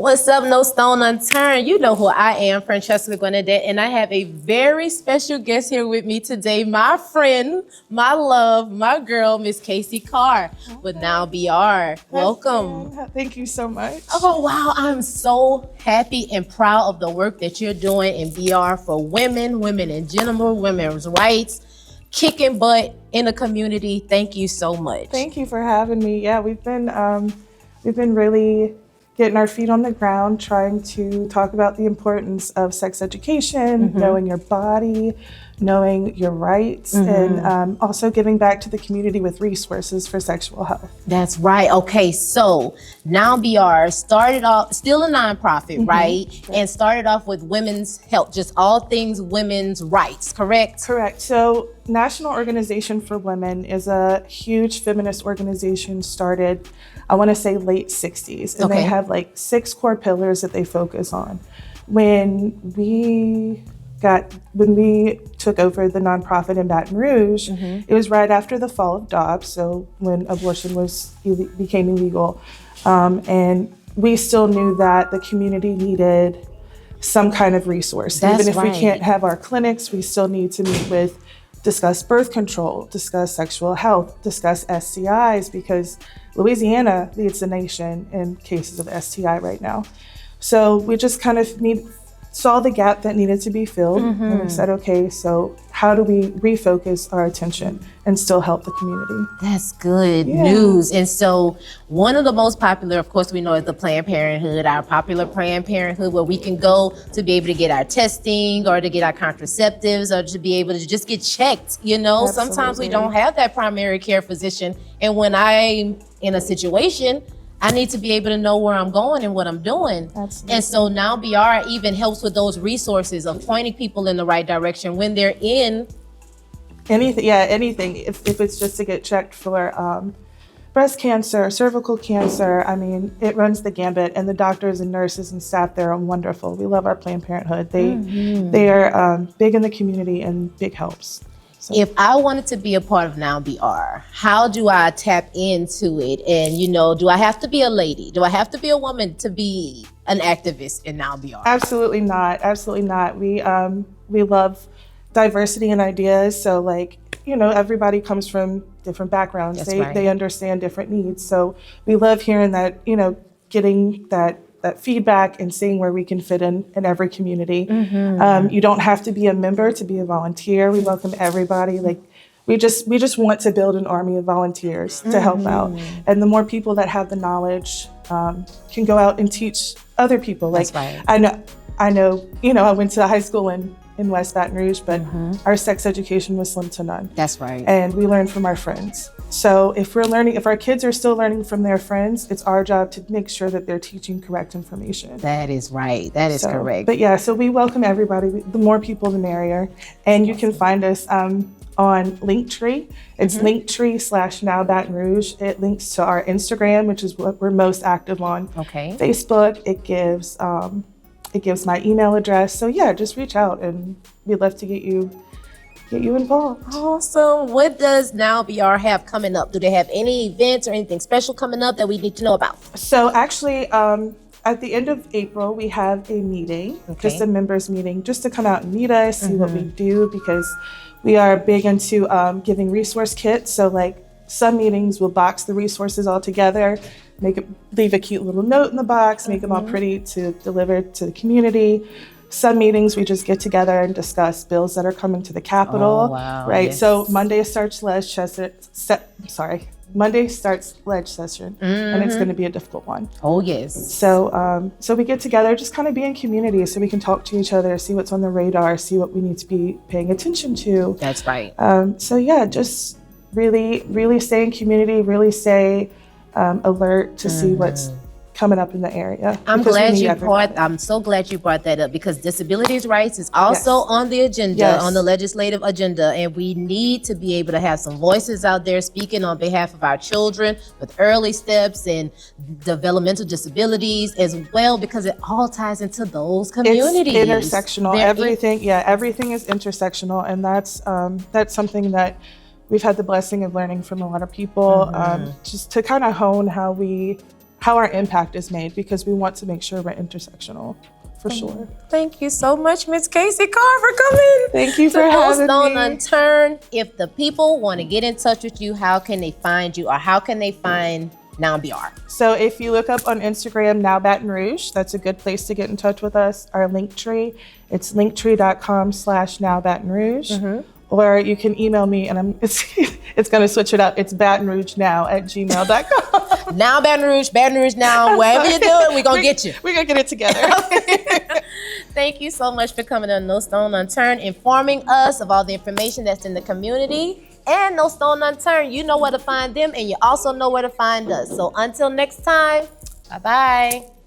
What's up, No Stone Unturned? You know who I am, Francheska Gwenadette, and I have a very special guest here with me today, my friend, my love, my girl, Miss Casey Carr with Now BR. Welcome. Thank you so much. Oh, wow. I'm so happy and proud of the work that you're doing in BR for women, women in general, women's rights, kicking butt in the community. Thank you so much. Thank you for having me. Yeah, we've been really getting our feet on the ground, trying to talk about the importance of sex education, knowing your body, knowing your rights, and also giving back to the community with resources for sexual health. That's right. Okay, so Now BR started off, still a nonprofit, right? And started off with women's health, just all things women's rights, correct? Correct. So National Organization for Women is a huge feminist organization started, I want to say late 60s, and they have like 6 core pillars that they focus on. When we took over the nonprofit in Baton Rouge, it was right after the fall of Dobbs, so when abortion became illegal. And we still knew that the community needed some kind of resource. That's Even if right. we can't have our clinics, we still need to meet with, discuss birth control, discuss sexual health, discuss STIs, because Louisiana leads the nation in cases of STI right now. So we just kind of saw the gap that needed to be filled, and we said, okay, so how do we refocus our attention and still help the community? That's good news. And so one of the most popular, of course, we know is the Planned Parenthood, our popular Planned Parenthood, where we can go to be able to get our testing or to get our contraceptives or to be able to just get checked. You know, sometimes we don't have that primary care physician. And when I'm in a situation, I need to be able to know where I'm going and what I'm doing. Absolutely. And so Now BR even helps with those resources of pointing people in the right direction when they're in anything. If it's just to get checked for breast cancer, cervical cancer, I mean, it runs the gambit, and the doctors and nurses and staff there are wonderful. We love our Planned Parenthood. They are big in the community and big helps. So. If I wanted to be a part of Now BR, how do I tap into it? And, you know, do I have to be a lady? Do I have to be a woman to be an activist in Now BR? Absolutely not. Absolutely not. We love diversity and ideas. So, like, you know, everybody comes from different backgrounds. They understand different needs. So we love hearing that, you know, getting that feedback and seeing where we can fit in every community. You don't have to be a member to be a volunteer. We welcome everybody. Like, we just want to build an army of volunteers to help out. And the more people that have the knowledge can go out and teach other people. Like, I know, you know, I went to high school in West Baton Rouge, but our sex education was slim to none. That's right. And we learned from our friends. So if our kids are still learning from their friends, it's our job to make sure that they're teaching correct information. That is right. That is correct. But yeah, so we welcome everybody. The more people, the merrier. And you can find us on Linktree. It's Linktree/Now Baton Rouge. It links to our Instagram, which is what we're most active on. Okay. Facebook, it gives my email address. So yeah, just reach out, and we'd love to get you involved. Awesome. What does Now BR have coming up? Do they have any events or anything special coming up that we need to know about? So actually, at the end of April, we have a meeting, just a members meeting, just to come out and meet us, see what we do, because we are big into giving resource kits. So like some meetings will box the resources all together, leave a cute little note in the box, make them all pretty to deliver to the community. Some meetings we just get together and discuss bills that are coming to the Capitol. Oh, wow. Right. Yes. So Monday starts ledge session, and it's going to be a difficult one. Oh yes. So so we get together, just kind of be in community, so we can talk to each other, see what's on the radar, see what we need to be paying attention to. That's right. So yeah, just really stay in community, really stay alert to see what's coming up in the area. I'm so glad you brought that up, because disabilities rights is also on the agenda, on the legislative agenda, and we need to be able to have some voices out there speaking on behalf of our children with early steps and developmental disabilities as well, because it all ties into those communities. It's intersectional. Everything is intersectional, and that's something that we've had the blessing of learning from a lot of people, just to kind of hone how we how our impact is made, because we want to make sure we're intersectional, for sure. Thank you so much, Ms. Casey Carr, for coming. Thank you for No having Stone me. Unturned. If the people want to get in touch with you, how can they find you, or how can they find Now BR? So if you look up on Instagram, Now Baton Rouge, that's a good place to get in touch with us. Our link tree, it's linktree.com/Now Baton Rouge. Or you can email me, and it's going to switch it up. It's batonrouge@gmail.com. Now Baton Rouge now, wherever you do it, we're going to get you. We're going to get it together. Thank you so much for coming on No Stone Unturned, informing us of all the information that's in the community. And No Stone Unturned, you know where to find them, and you also know where to find us. So until next time, bye-bye.